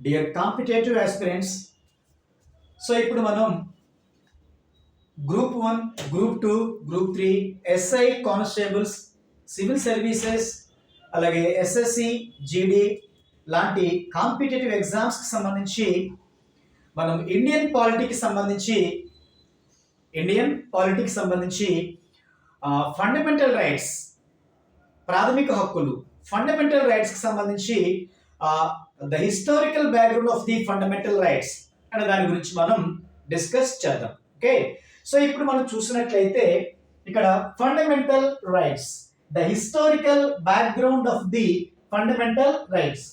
Dear competitive aspirants, so ఇప్పుడు మనం group 1, group 2, group 3, SI constables, civil services, అలాగే SSC, జీడీ లాంటి కాంపిటేటివ్ ఎగ్జామ్స్కి సంబంధించి మనం ఇండియన్ పాలిటీకి సంబంధించి ఫండమెంటల్ రైట్స్, ప్రాథమిక హక్కులు, ఫండమెంటల్ రైట్స్కి సంబంధించి the historical background of the fundamental rights అనే దాని గురించి మనం డిస్కస్ చేద్దాం. ఓకే, సో ఇప్పుడు మనం చూసినట్లయితే ఇక్కడ fundamental rights, the historical background of the fundamental rights.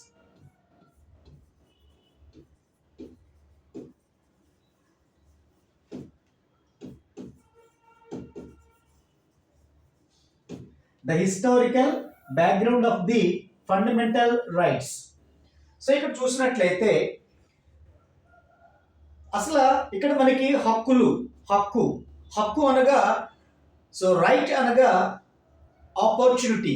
The historical background of the fundamental rights. So ఇక్కడ చూసినట్లయితే అసలు ఇక్కడ మనకి హక్కు అనగా, సో రైట్ అనగా ఆపర్చునిటీ,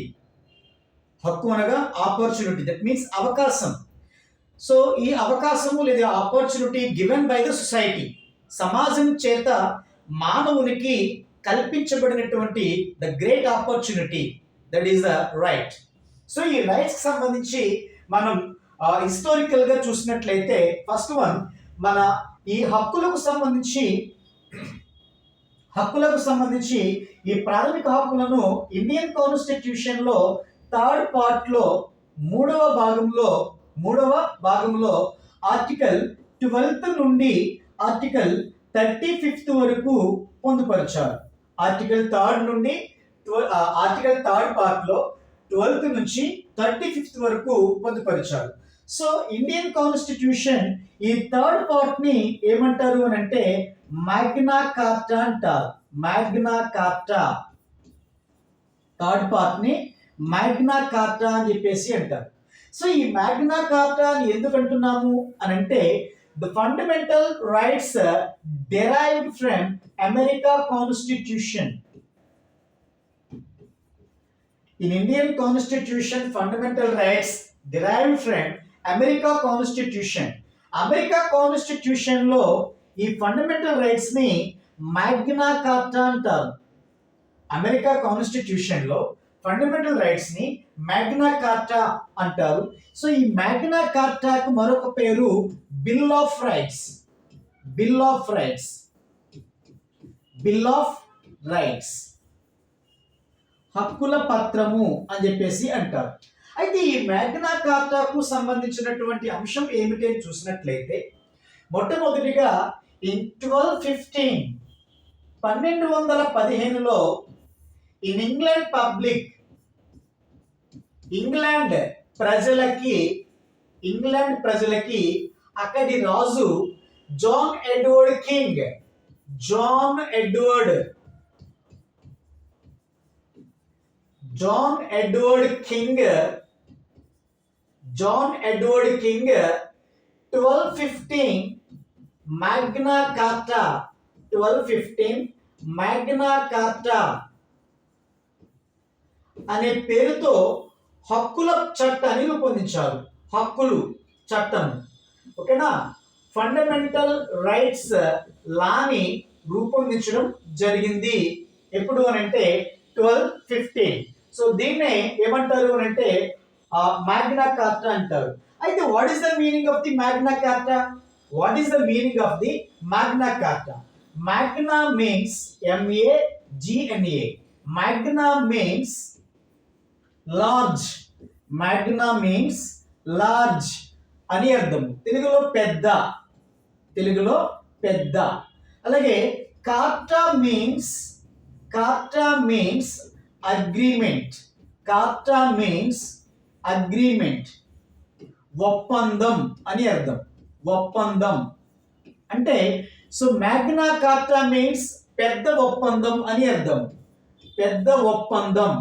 దట్ మీన్స్ అవకాశం. సో ఈ అవకాశము లేదా opportunity given by the society, సమాజం చేత మానవునికి కల్పించబడినటువంటి the great opportunity, that is the right. So ఈ రైట్స్ సంబంధించి మనం హిస్టారికల్ గా చూసినట్లయితే ఫస్ట్ వన్, మన ఈ హక్కులకు సంబంధించి ఈ ప్రాథమిక హక్కులను ఇండియన్ కాన్స్టిట్యూషన్ లో థర్డ్ పార్ట్ లో మూడవ భాగంలో ఆర్టికల్ 12 నుండి ఆర్టికల్ 35 వరకు పొందుపరిచారు. ఆర్టికల్ 3 పార్ట్ లో 12 నుంచి 35 వరకు పొందుపరిచారు. సో ఇండియన్ కాన్స్టిట్యూషన్ ఈ థర్డ్ పార్ట్ ని ఏమంటారు అని అంటే మ్యాగ్నా కార్టా అంటారు. థర్డ్ పార్ట్ ని మ్యాగ్నా కార్టా అని చెప్పేసి అంటారు. సో ఈ మ్యాగ్నా కార్టా అని ఎందుకు అంటున్నాము అని అంటే the fundamental rights derived from America Constitution. In Indian Constitution, fundamental rights derived from America Constitution. America Constitution లో ఈ ఫండమెంటల్ రైట్స్ ని మ్యాగ్నా కార్టా అంటారు. అమెరికా కాన్స్టిట్యూషన్ లో ఫండమెంటల్ రైట్స్ ని మ్యాగ్నా కార్టా అంటారు. సో ఈ మ్యాగ్నా కార్టాకు మరొక పేరు బిల్ ఆఫ్ రైట్స్, హక్కుల పత్రము అని చెప్పేసి అంటారు. అయితే ఈ మ్యాగ్నా కార్టాకు సంబంధించినటువంటి అంశం ఏమిటి అని చూసినట్లయితే మొట్టమొదటిగా ఇన్ 1215లో ఇన్ ఇంగ్లాండ్ ప్రజలకి అక్కడి రాజు జాన్ ఎడ్వర్డ్ కింగ్ 1215 మ్యాగ్నా కార్టా అనే పేరుతో హక్కుల చట్టాన్ని రూపొందించారు. హక్కులు చట్టం, ఓకేనా, ఫండమెంటల్ రైట్స్ లాని రూపొందించడం జరిగింది. ఎప్పుడు అని అంటే 1215. సో దీన్నే ఏమంటారు అని అంటే మ్యాగ్నా కార్టా అంటారు. అయితే what is the meaning of the Magna కార్టా? Magna means MAGNA. Magna means large అని అర్థం. తెలుగులో పెద్ద. అలాగే కార్టా మీన్స్ అగ్రిమెంట్, ఒప్పందం అని అర్థం. అంటే సో మ్యాగ్నా కార్టా మీన్స్ పెద్ద ఒప్పందం అని అర్థం. పెద్ద ఒప్పందం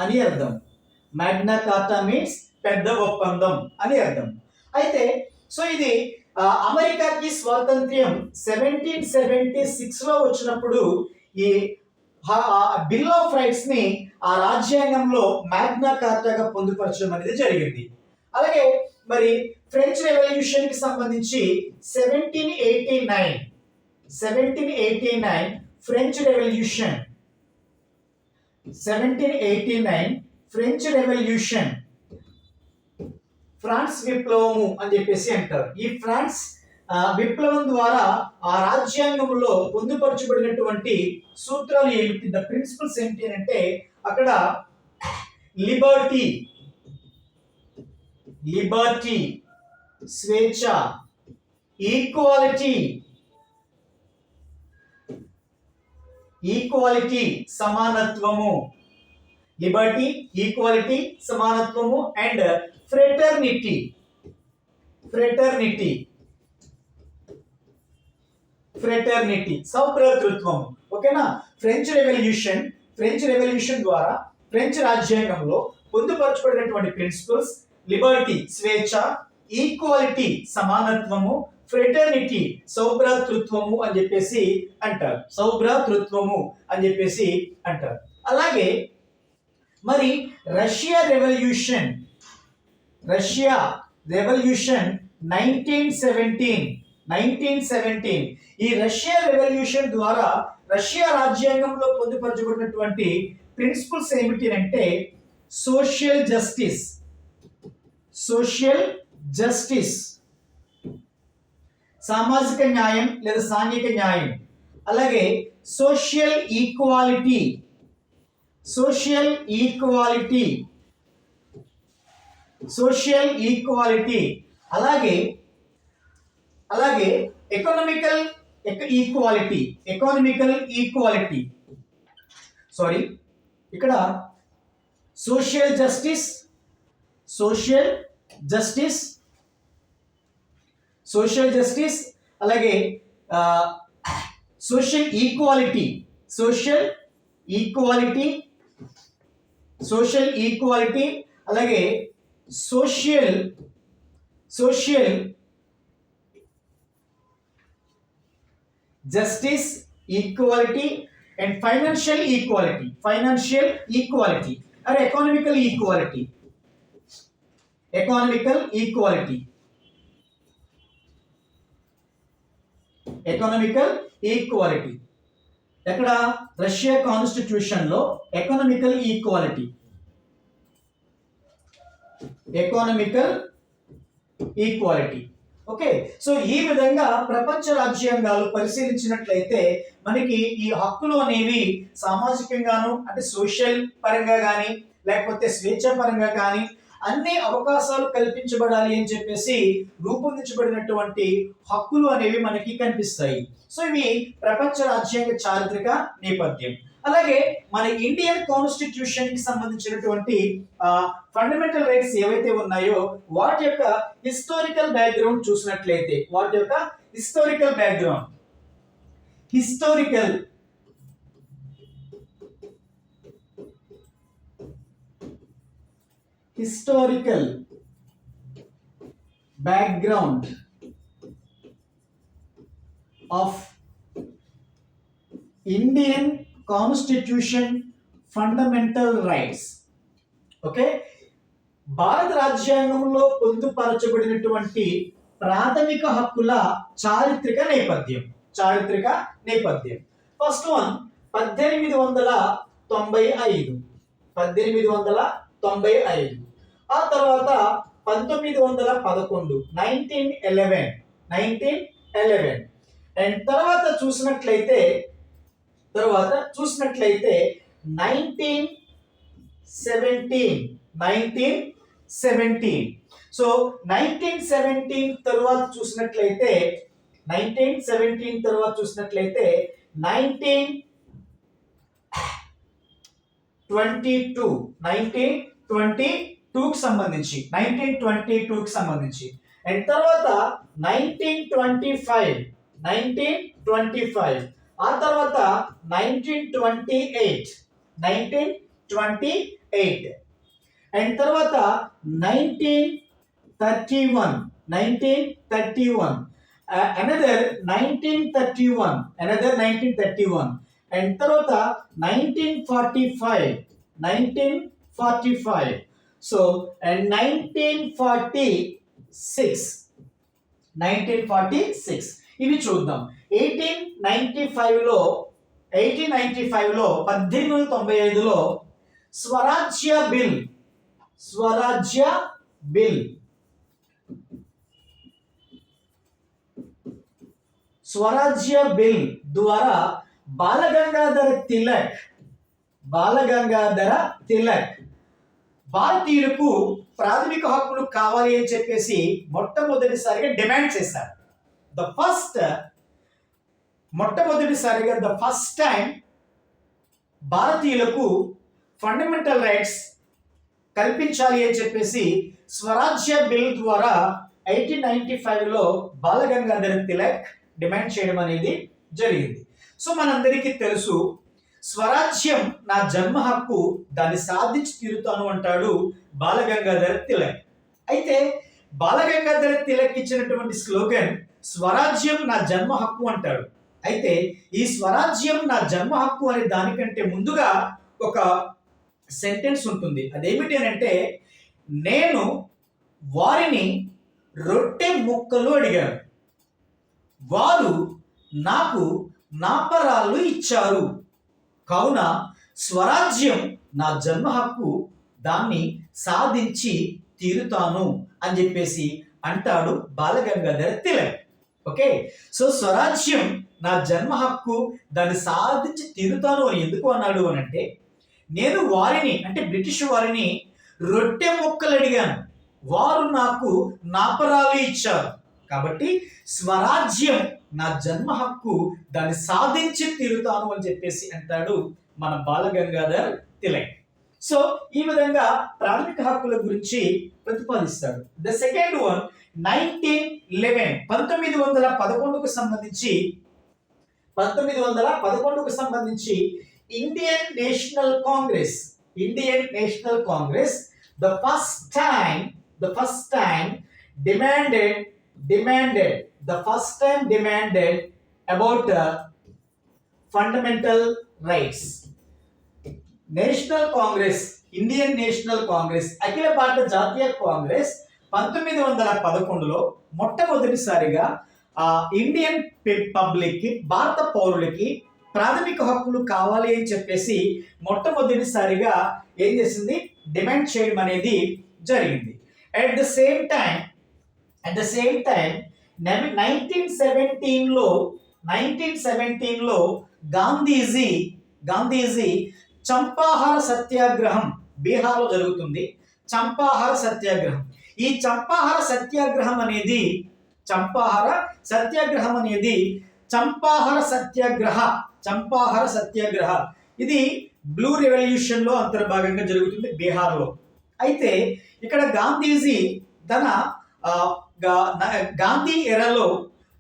అని అర్థం. మ్యాగ్నా కార్టా మీన్స్ పెద్ద ఒప్పందం అని అర్థం. అయితే సో ఇది అమెరికాకి స్వాతంత్ర్యం 1776 లో వచ్చినప్పుడు ఈ బిల్ ఆఫ్ రైట్స్ ని ఆ రాజ్యాంగంలో మ్యాగ్నా కార్టాగా పొందుపరచడం అనేది జరిగింది. అలాగే మరి ఫ్రెంచ్ రెవల్యూషన్ కి సంబంధించి 1789 French revolution 1789 French revolution France విప్లవము అని చెప్పేసి అంటారు. ఈ ఫ్రాన్స్ విప్లవం ద్వారా ఆ రాజ్యాంగంలో పొందుపరచబడినటువంటి సూత్రాలు ఏమిటి, ద ప్రిన్సిపల్స్ ఏంటి అంటే అక్కడ లిబర్టీ స్వేచ్ఛ, ఈక్వాలిటీ సమానత్వము, లిబర్టీ, ఈక్వాలిటీ సమానత్వము అండ్ ఫ్రెటర్నిటీ సౌభ్రాతృత్వం. ఓకేనా? ఫ్రెంచ్ రెవల్యూషన్ ద్వారా ఫ్రెంచ్ రాజ్యాంగంలో పొందుపరచబడినటువంటి ప్రిన్సిపల్స్ లిబర్టీ స్వేచ్ఛ, ఈక్వాలిటీ సమానత్వము, ఫ్రెటర్నిటీ సౌభ్రాతృత్వము అని చెప్పేసి అంటారు. అలాగే మరి రష్యా రెవల్యూషన్ 1917 ఈ రష్యా రెవల్యూషన్ ద్వారా రష్యా రాజ్యాంగంలో పొందుపరచబడినటువంటి ప్రిన్సిపల్స్ ఏమిటి అంటే సోషల్ జస్టిస్ సామాజిక న్యాయం లేదా సాంఘిక న్యాయం, అలాగే సోషల్ ఈక్వాలిటీ అలాగే ఎకనామికల్ ఇక్కడ సోషల్ జస్టిస్ అలాగే సోషల్ ఈక్వాలిటీ అలాగే social justice, equality and financial equality or economical equality ఎక్కడ రష్యా కాన్స్టిట్యూషన్ లో ఎకనామికల్ ఈక్వాలిటీ. ఓకే, సో ఈ విధంగా ప్రపంచ రాజ్యాంగాలు పరిశీలించినట్లయితే మనకి ఈ హక్కులు అనేవి సామాజికంగాను అంటే సోషల్ పరంగా కానీ లేకపోతే స్వేచ్ఛ పరంగా కానీ అన్ని అవకాశాలు కల్పించబడాలి అని చెప్పేసి రూపొందించబడినటువంటి హక్కులు అనేవి మనకి కనిపిస్తాయి. సో ఇవి ప్రపంచ రాజ్యాంగ చారిత్రక నేపథ్యం. అలాగే మన ఇండియన్ కాన్స్టిట్యూషన్ కి సంబంధించినటువంటి ఫండమెంటల్ రైట్స్ ఏవైతే ఉన్నాయో వాటి యొక్క హిస్టారికల్ బ్యాక్గ్రౌండ్ చూసినట్లయితే historical background of Indian Constitution fundamental rights. Okay, భారత రాజ్యాంగంలో పొందుపరచబడినటువంటి ప్రాథమిక హక్కుల చారిత్రక నేపథ్యం. First one 1895. ఆ తర్వాత 1911 1911 అండ్ తర్వాత చూసినట్లయితే 1917. సో 1917 తర్వాత చూసినట్లయితే 1922 కి సంబంధించి అండ్ తర్వాత 1925 ఆ తర్వాత 1928 అండ్ తర్వాత 1931 another 1931 అండ్ తర్వాత 1945 1945. So, and 1946 ఇవి చూద్దాం. 1895లో 1895లో స్వరాజ్య బిల్ ద్వారా బాలగంగాధర తిలక్ భారతీయులకు ప్రాథమిక హక్కులు కావాలి అని చెప్పేసి మొట్టమొదటిసారిగా డిమాండ్ చేశారు. ద ఫస్ట్ టైం భారతీయులకు ఫండమెంటల్ రైట్స్ కల్పించాలి అని చెప్పేసి స్వరాజ్య బిల్ ద్వారా 1895లో బాలగంగాధర తిలక్ డిమాండ్ చేయడం అనేది జరిగింది. సో మనందరికీ తెలుసు, స్వరాజ్యం నా జన్మ హక్కు, దాన్ని సాధించి తీరుతాను అంటాడు బాలగంగాధర తిలక్. అయితే బాలగంగాధర తిలక్ ఇచ్చినటువంటి స్లోగన్ స్వరాజ్యం నా జన్మ హక్కు అంటాడు. అయితే ఈ స్వరాజ్యం నా జన్మ హక్కు అనే దానికంటే ముందుగా ఒక సెంటెన్స్ ఉంటుంది. అదేమిటి అని అంటే, నేను వారిని రొట్టె ముక్కలు అడిగాను, వారు నాకు నాపరాలు ఇచ్చారు, కావున స్వరాజ్యం నా జన్మ హక్కు, దాన్ని సాధించి తీరుతాను అని చెప్పేసి అంటాడు బాలగంగాధర తిలక్. ఓకే, సో స్వరాజ్యం నా జన్మ హక్కు, దాన్ని సాధించి తీరుతాను అని ఎందుకు అన్నాడు అని అంటే, నేను వారిని అంటే బ్రిటిష్ వారిని రొట్టె ముక్కలు అడిగాను, వారు నాకు నాపరాలు ఇచ్చారు, కాబట్టి స్వరాజ్యం నా జన్మ హక్కు, దాన్ని సాధించి తీరుతాను అని చెప్పేసి అంటాడు మన బాలగంగాధర తిలక్. సో ఈ విధంగా ప్రాథమిక హక్కుల గురించి ప్రతిపాదిస్తాడు. ద సెకండ్ వన్ 1911కు సంబంధించి Indian National Congress the first time demanded about fundamental rights. Indian National Congress అఖిల భారత జాతీయ కాంగ్రెస్ 1911లో మొట్టమొదటిసారిగా ఇండియన్ పబ్లిక్ కి, భారత పౌరులకి ప్రాథమిక హక్కులు కావాలి అని చెప్పేసి మొట్టమొదటిసారిగా ఏం చేసింది, డిమాండ్ చేయడం అనేది జరిగింది. అట్ ద సేమ్ టైం 1917లో గాంధీజీ చంపాహార సత్యాగ్రహం బీహార్లో జరుగుతుంది. చంపాహార సత్యాగ్రహం, ఈ చంపాహార సత్యాగ్రహం అనేది చంపాహార సత్యాగ్రహ ఇది బ్లూ రెవల్యూషన్ లో అంతర్భాగంగా జరుగుతుంది బీహార్లో. అయితే ఇక్కడ గాంధీజీ గాంధీ ఎరాలో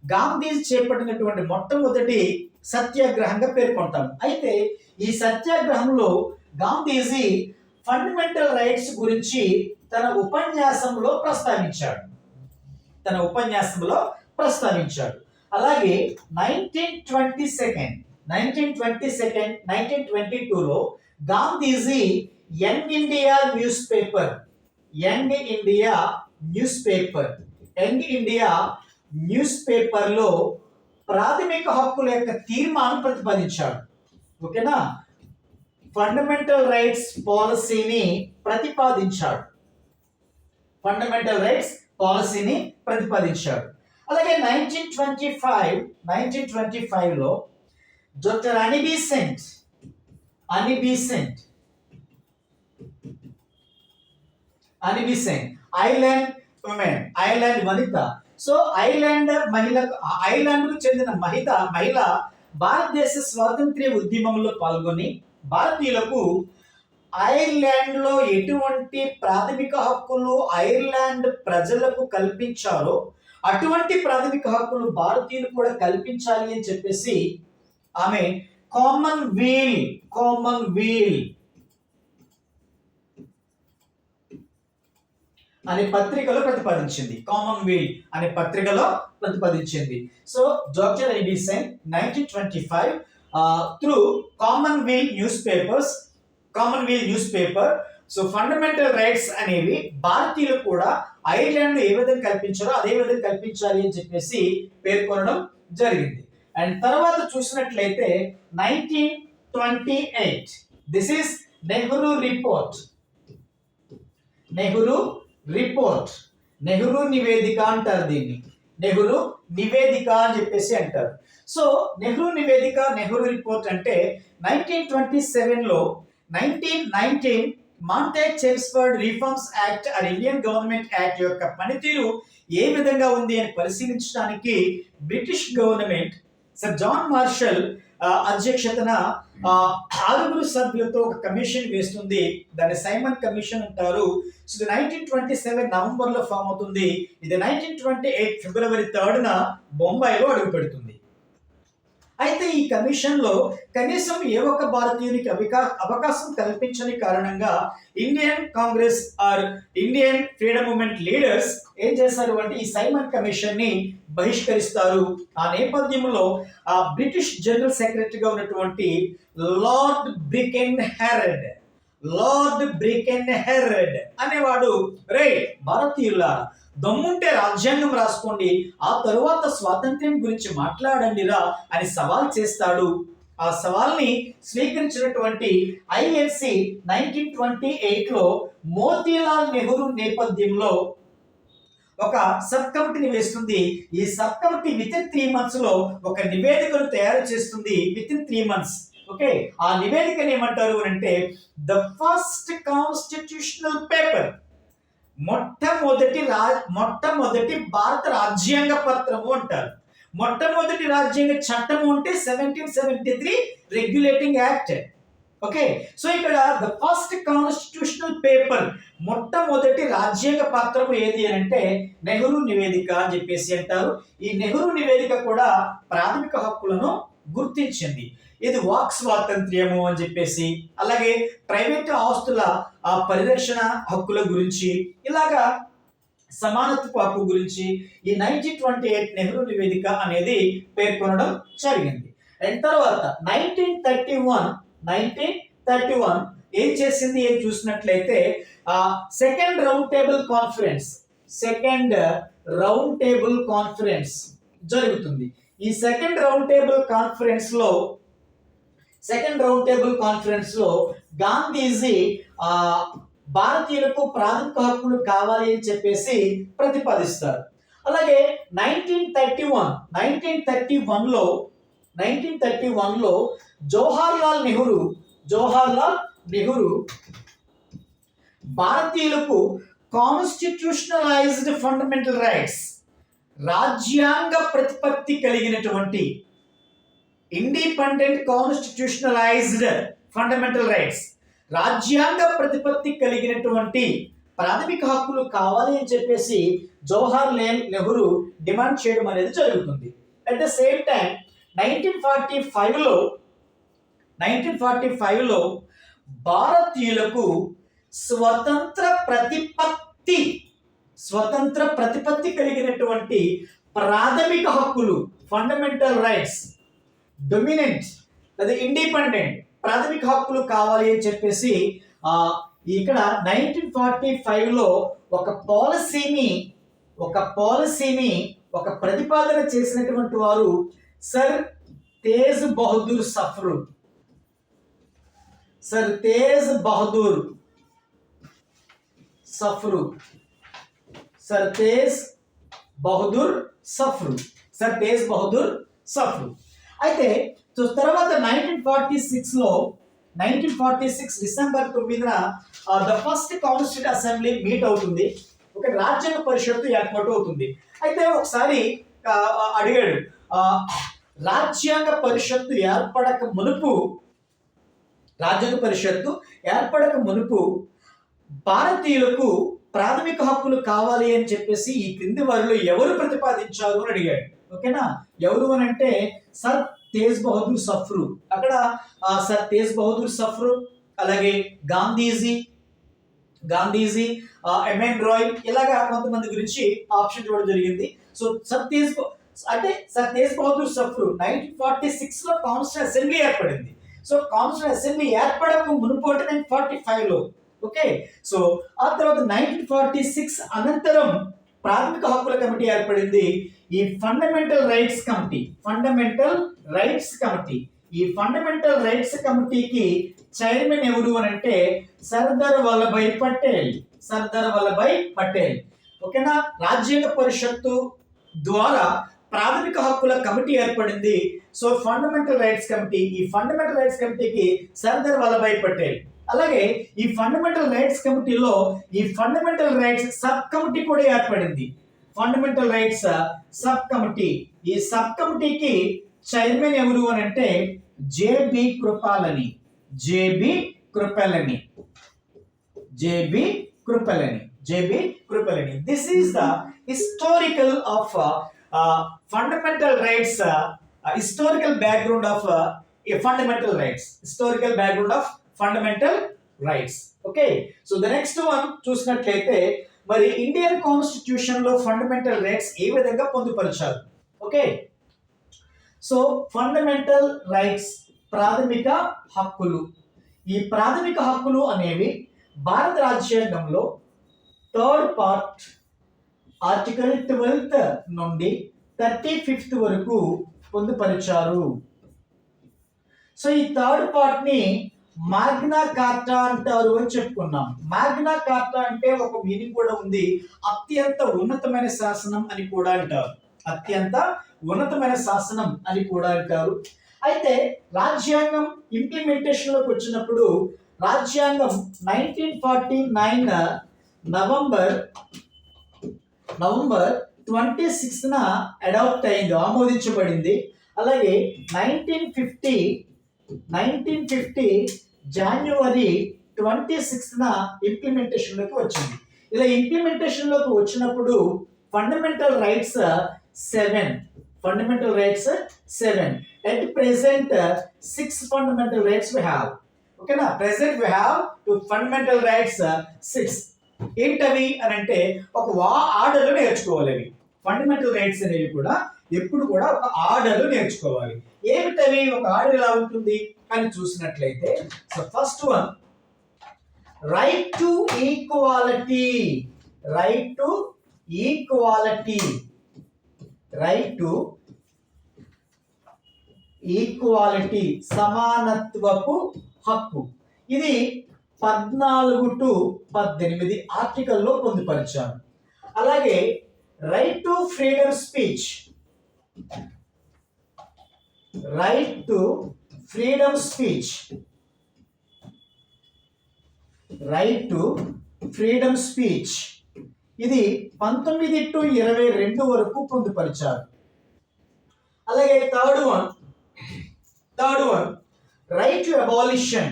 గాంధీజీ చేపట్టినటువంటి మొట్టమొదటి సత్యాగ్రహంగా పేర్కొంటాము. అయితే ఈ సత్యాగ్రహంలో గాంధీజీ ఫండమెంటల్ రైట్స్ గురించి తన ఉపన్యాసంలో ప్రస్తావించాడు. అలాగే 1922లో గాంధీజీ యంగ్ ఇండియా న్యూస్ పేపర్లో ప్రాథమిక హక్కుల యొక్క తీర్మానం ప్రతిపాదించాడు. ఓకేనా, ఫండమెంటల్ రైట్స్ పాలసీని ప్రతిపాదించాడు. అలాగే 1925లో డాక్టర్ అనీ బీసెంట్ ఐర్లాండ్ వనిత. సో ఐర్లాండ్కు చెందిన మహిళ భారతదేశ స్వాతంత్ర్య ఉద్యమంలో పాల్గొని భారతీయులకు ఐర్లాండ్లో ఎటువంటి ప్రాథమిక హక్కులు ఐర్లాండ్ ప్రజలకు కల్పించారో అటువంటి ప్రాథమిక హక్కులు భారతీయులు కూడా కల్పించాలి అని చెప్పేసి ఆమె కామన్వెల్త్ అనే పత్రికలో ప్రతిపాదించింది. So doctor Edison 1925 through Commonwealth news papers Commonwealth news paper. So fundamental rights అనేవి భారతీయులు కూడా ఐర్లాండ్ ఏ విధంగా కల్పించారో అదే విధంగా కల్పించాలి అని చెప్పేసి పేర్కొనడం జరిగింది. అండ్ తర్వాత చూసినట్లయితే 1928 this is Nehru report. Nehru నివేదిక అంటారు దీన్ని. నెహ్రూ నివేదిక అని చెప్పేసి అంటారు. సో నెహ్రూ నివేదిక, నెహ్రూ రిపోర్ట్ అంటే 1927లో 1919 Montagu Chelmsford reforms act or Indian government act యొక్క పనితీరు ఏ విధంగా ఉంది అని పరిశీలించడానికి British government sir John Marshall అధ్యక్షతన 6 సభ్యులతో ఒక కమిషన్ వేస్తుంది. దాన్ని సైమన్ కమిషన్ అంటారు. సో ఇది 1927 నవంబర్లో ఫామ్ అవుతుంది. ఇది 1928 ఫిబ్రవరి 3న బొంబాయిలో అడుగు పెడుతుంది. అయితే ఈ కమిషన్ లో కనీసం ఏ ఒక్క భారతీయునికి అవకాశం కల్పించని కారణంగా Indian Congress or Indian freedom movement leaders ఏం చేశారు అంటే ఈ సైమన్ కమిషన్ ని బహిష్కరిస్తారు. ఆ నేపథ్యంలో ఆ బ్రిటిష్ జనరల్ సెక్రటరీగా ఉన్నటువంటి లార్డ్ బ్రికెన్ హెర్డ్ అనేవాడు, రే భారతీయుల దమ్ముంటే రాజ్యాంగం రాసుకోండి, ఆ తరువాత స్వాతంత్ర్యం గురించి మాట్లాడండిరా అని సవాల్ చేస్తాడు. ఆ సవాల్ని స్వీకరించినటువంటి ఐఎన్సి 1928లో మోతీలాల్ నెహ్రూ నేపథ్యంలో ఒక సబ్ కమిటీని వేస్తుంది. ఈ sub committee with in 3 months లో ఒక నివేదికను తయారు చేస్తుంది. With in 3 months. ఓకే, ఆ నివేదికను ఏమంటారు అంటే ద ఫస్ట్ కాన్స్టిట్యూషనల్ పేపర్, మొట్టమొదటి భారత రాజ్యాంగ పత్రము అంటారు. మొట్టమొదటి రాజ్యాంగ చట్టము అంటే 1773 రెగ్యులేటింగ్ యాక్ట్. ఓకే, సో ఇక్కడ ద ఫస్ట్ కాన్స్టిట్యూషనల్ పేపర్, మొట్టమొదటి రాజ్యాంగ పత్రము ఏది అని అంటే నెహ్రూ నివేదిక అని చెప్పేసి అంటారు. ఈ నెహ్రూ నివేదిక కూడా ప్రాథమిక హక్కులను గుర్తించింది. ఇది వాక్ స్వాతంత్ర్యము అని చెప్పేసి, అలాగే ప్రైవేట్ ఆస్తుల పరిరక్షణ హక్కుల గురించి, ఇలాగా సమానత్వ హక్కు గురించి ఈ 1928 నెహ్రూ నివేదిక అనేది పేర్కొనడం జరిగింది. అండ్ తర్వాత 1931 ఏం చేసింది ఏం చూసినట్లయితే సెకండ్ రౌండ్ టేబుల్ కాన్ఫరెన్స్ జరుగుతుంది. ఈ సెకండ్ రౌండ్ టేబుల్ కాన్ఫరెన్స్ లో గాంధీజీ భారతీయులకు ప్రాథమిక హక్కులు కావాలి అని చెప్పేసి ప్రతిపాదిస్తారు. అలాగే 1931లో జవహర్లాల్ నెహ్రూ భారతీయులకు కాన్స్టిట్యూషనలైజ్డ్ ఫండమెంటల్ రైట్స్, రాజ్యాంగ ప్రతిపత్తి కలిగినటువంటి ఇండిపెండెంట్ కాన్స్టిట్యూషనలైజ్డ్ ఫండమెంటల్ రైట్స్, రాజ్యాంగ ప్రతిపత్తి కలిగినటువంటి ప్రాథమిక హక్కులు కావాలి అని చెప్పేసి జవహర్లాల్ నెహ్రూ డిమాండ్ చేయడం అనేది జరుగుతుంది. అట్ ద సేమ్ టైం 1945లో భారతీయులకు స్వతంత్ర ప్రతిపత్తి కలిగినటువంటి ప్రాథమిక హక్కులు, ఫండమెంటల్ రైట్స్, డొమినెంట్ లేదా ఇండిపెండెంట్ ప్రాథమిక హక్కులు కావాలి అని చెప్పేసి ఇక్కడ 1945లో ఒక ప్రతిపాదన చేసినటువంటి వారు సర్ తేజ్ బహదూర్ సఫ్రు. అయితే తర్వాత 1946 డిసెంబర్ 9న the first constitute assembly meet అవుతుంది. ఒక రాజ్యాంగ పరిషత్తు ఏర్పాటు అవుతుంది. అయితే ఒకసారి అడిగాడు, రాజ్యాంగ పరిషత్తు ఏర్పడక మునుపు భారతీయులకు ప్రాథమిక హక్కులు కావాలి అని చెప్పేసి ఈ క్రింది వారిలో ఎవరు ప్రతిపాదించారు అని అడిగాడు. ఓకేనా, ఎవరు అని అంటే సర్ తేజ్ బహదూర్ సఫ్రు. అక్కడ సర్ తేజ్ బహదూర్ సఫ్రు, అలాగే గాంధీజీ, ఎంఎన్ రాయ్, ఇలాగా కొంతమంది గురించి ఆప్షన్ ఇవ్వడం జరిగింది. సో సర్ తేజ్ బహదూర్ సఫ్రు 1946లో కాన్స్టిట్యూషన్ అసెంబ్లీ ఏర్పడింది. సో కాన్స్టిట్యూషన్ అసెంబ్లీ ఏర్పడక మునుపోటు 1945లో. ఓకే, సో ఆ తర్వాత 1946 అనంతరం ప్రాథమిక హక్కుల కమిటీ ఏర్పడింది. ఈ ఫండమెంటల్ రైట్స్ కమిటీ, ఈ ఫండమెంటల్ రైట్స్ కమిటీకి చైర్మన్ ఎవరు అని అంటే సర్దార్ వల్లభాయ్ పటేల్. ఓకేనా, రాజ్యాంగ పరిషత్తు ద్వారా ప్రాథమిక హక్కుల కమిటీ ఏర్పడింది. సో ఫండమెంటల్ రైట్స్ కమిటీ, ఈ ఫండమెంటల్ రైట్స్ కమిటీకి సర్దార్ వల్లభాయ్ పటేల్. అలాగే ఈ ఫండమెంటల్ రైట్స్ కమిటీలో ఈ ఫండమెంటల్ రైట్స్ సబ్ కమిటీ కూడా ఏర్పడింది. ఫండమెంటల్ రైట్స్ సబ్ కమిటీ, ఈ సబ్ కమిటీకి చైర్మన్ ఎవరు అని అంటే J B Kripalani. This is the historical of fundamental rights, historical background of fundamental rights. Okay, so the next one చూసినట్లయితే మరి ఇండియన్ కాన్స్టిట్యూషన్ లో ఫండమెంటల్ రైట్స్ ఏ విధంగా పొందుపరిచారు. ఓకే, సో ఫండమెంటల్ రైట్స్, ప్రాథమిక హక్కులు. ఈ ప్రాథమిక హక్కులు అనేవి భారత రాజ్యాంగంలో 3rd పార్ట్ ఆర్టికల్ 12th నుండి 35th వరకు పొందుపరిచారు. సో ఈ 3rd పార్ట్ ని మాగ్నా కార్టా అంటారు అని చెప్పుకున్నాం. మాగ్నా కార్టా అంటే ఒక మీనింగ్ కూడా ఉంది, అత్యంత ఉన్నతమైన శాసనం అని కూడా అంటారు. అయితే రాజ్యాంగం ఇంప్లిమెంటేషన్ లోకి వచ్చినప్పుడు రాజ్యాంగం 1949 నవంబర్ 26న అడాప్ట్ అయింది, ఆమోదించబడింది. అలాగే 1950 జనవరి 26న ఇంప్లిమెంటేషన్ లోకి వచ్చింది. ఇలా ఇంప్లిమెంటేషన్ లోకి వచ్చినప్పుడు fundamental rights 7. At present 6 fundamental rights we have. Okay na, present we have 2 fundamental rights 6. ఏంటవి అని అంటే ఒక ఆర్డర్లో నేర్చుకోవాలి. అవి ఫండమెంటల్ రైట్స్ అనేవి కూడా ఎప్పుడు కూడా ఒక ఆర్డర్లో నేర్చుకోవాలి. ఏమిటవి, ఒక ఆర్డర్ ఎలా ఉంటుంది అని చూసినట్లయితే, so first one right to equality, సమానత్వపు హక్కు. ఇది 14 to 18 ఆర్టికల్లో పొందుపరిచారు. అలాగే రైట్ టు ఫ్రీడమ్ స్పీచ్, ఇది 19 to 22 వరకు పొందుపరిచారు. అలాగే third one right to abolition,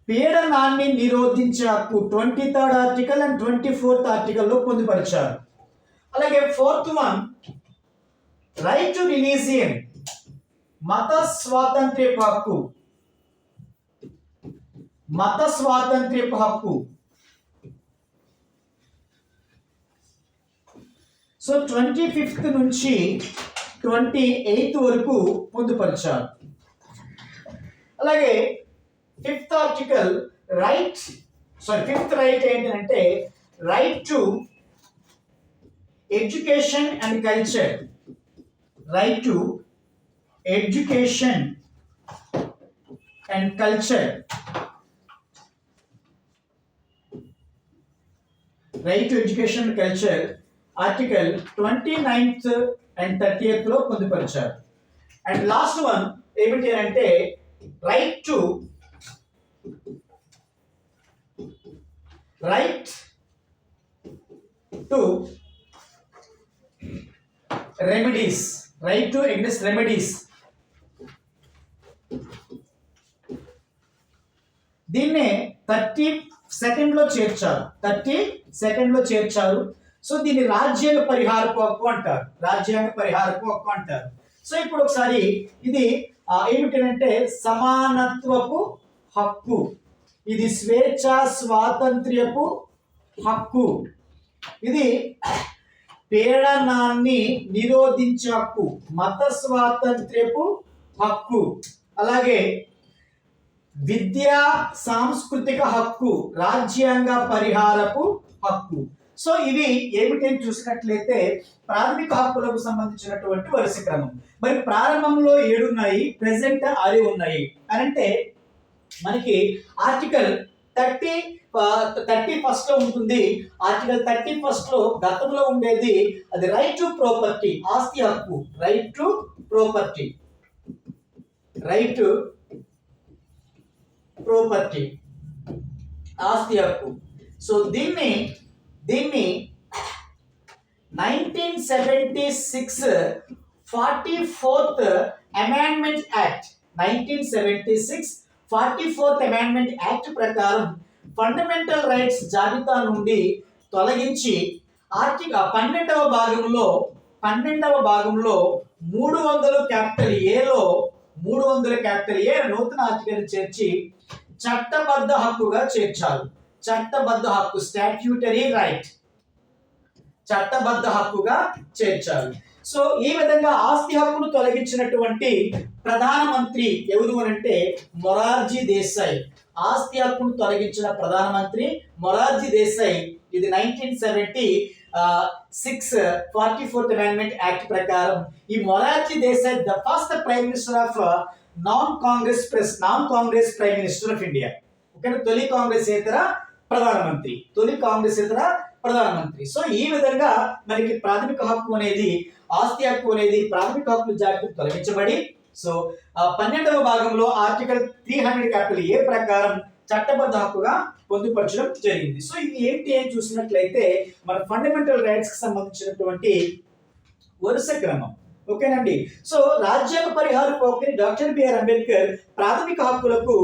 పీడనాన్ని నిరోధించే హక్కు 23rd ఆర్టికల్ అండ్ 24th ఆర్టికల్లో పొందుపరిచారు. అలాగే fourth one right to religion, మత స్వాతంత్ర్యపు హక్కు. సో 25th నుంచి 28th వరకు పొందుపరిచారు. అలాగే ఫిఫ్త్ రైట్ ఏంటంటే right to education and culture. Right to education and culture article 29th and 30th లో పొందుపరిచారు. అండ్ లాస్ట్ వన్ ఏమిటి అంటే right to remedies, right to against remedies. దీన్నే 32nd లో చేర్చారు. సో దీన్ని రాజ్యాంగ పరిహారపు హక్కు అంటారు. సో ఇప్పుడు ఒకసారి ఇది ఏమిటంటే సమానత్వపు హక్కు, ఇది స్వేచ్ఛ స్వాతంత్ర్యపు హక్కు, ఇది పీడనాన్ని నిరోధించే హక్కు, మత స్వాతంత్ర్యపు హక్కు, అలాగే విద్యా సాంస్కృతిక హక్కు, రాజ్యాంగ పరిహారపు హక్కు. సో ఇవి ఏమిటని చూసినట్లయితే ప్రాథమిక హక్కులకు సంబంధించినటువంటి వరుస క్రమం. మరి ప్రారంభంలో 7 ఉన్నాయి, ప్రెసెంట్ 6 ఉన్నాయి అని అంటే మనకి ఆర్టికల్ 31 లో ఉంటుంది. ఆర్టికల్ 31 లో గతంలో ఉండేది అది రైట్ టు ప్రాపర్టీ, ఆస్తి హక్కు, right to property, right to property, ఆస్తి హక్కు. సో దీన్ని 1976 44th amendment act, 1976 44th amendment act ప్రకారం ఫండమెంటల్ రైట్స్ జాబితా నుండి తొలగించి ఆర్టికల్ 12వ భాగంలో 300 క్యాపిటల్ ఏలో 300 క్యాపిటల్ ఏ నూతన ఆర్టికల్ చేర్చి చట్టబద్ధ హక్కుగా చేర్చారు. చట్టబద్ధ హక్కు, స్టాట్యూటరీ రైట్, చట్టబద్ధ హక్కుగా చేర్చారు. సో ఈ విధంగా ఆస్తి హక్కును తొలగించినటువంటి ప్రధానమంత్రి ఎవరు అంటే మొరార్జీ దేశాయ్. ఆస్తి హక్కును తొలగించిన ప్రధానమంత్రి మొరార్జీ దేశాయ్. ఇది 1976 44th అమెండ్మెంట్ యాక్ట్ ప్రకారం ఈ Morarji Desai the first prime minister of non Congress prime minister of India. Okay, తొలి కాంగ్రెసేతర ప్రధానమంత్రి. సో ఈ విధంగా మనకి ప్రాథమిక హక్కు అనేది, ఆస్తి హక్కు అనేది ప్రాథమిక హక్కుల జాబితా తొలగించబడి సో 12వ భాగంలో ఆర్టికల్ 300 క్యాపిటల్ ఏ ప్రకారం చట్టబద్ధ హక్కుగా పొందుపరచడం జరిగింది. సో ఇది ఏంటి అని చూసినట్లయితే మన ఫండమెంటల్ రైట్స్ కి సంబంధించినటువంటి వరుస క్రమం. ఓకేనండి. సో రాజ్యాంగ పరిహార పోకరి డాక్టర్ బిఆర్ అంబేద్కర్ ప్రాథమిక హక్కులకు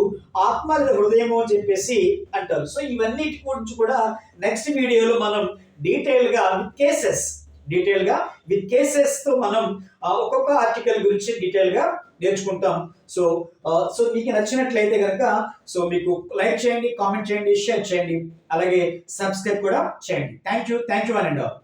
ఆత్మల హృదయము అని చెప్పేసి అంటారు. సో ఇవన్నిటి గురించి కూడా నెక్స్ట్ వీడియోలో మనం డీటెయిల్ గా విత్ కేసెస్ తో మనం ఒక్కొక్క ఆర్టికల్ గురించి డీటెయిల్ గా నేర్చుకుంటాం. సో మీకు నచ్చినట్లయితే కనుక సో మీకు లైక్ చేయండి, కామెంట్ చేయండి, షేర్ చేయండి, అలాగే సబ్స్క్రైబ్ కూడా చేయండి. Thank you one and all.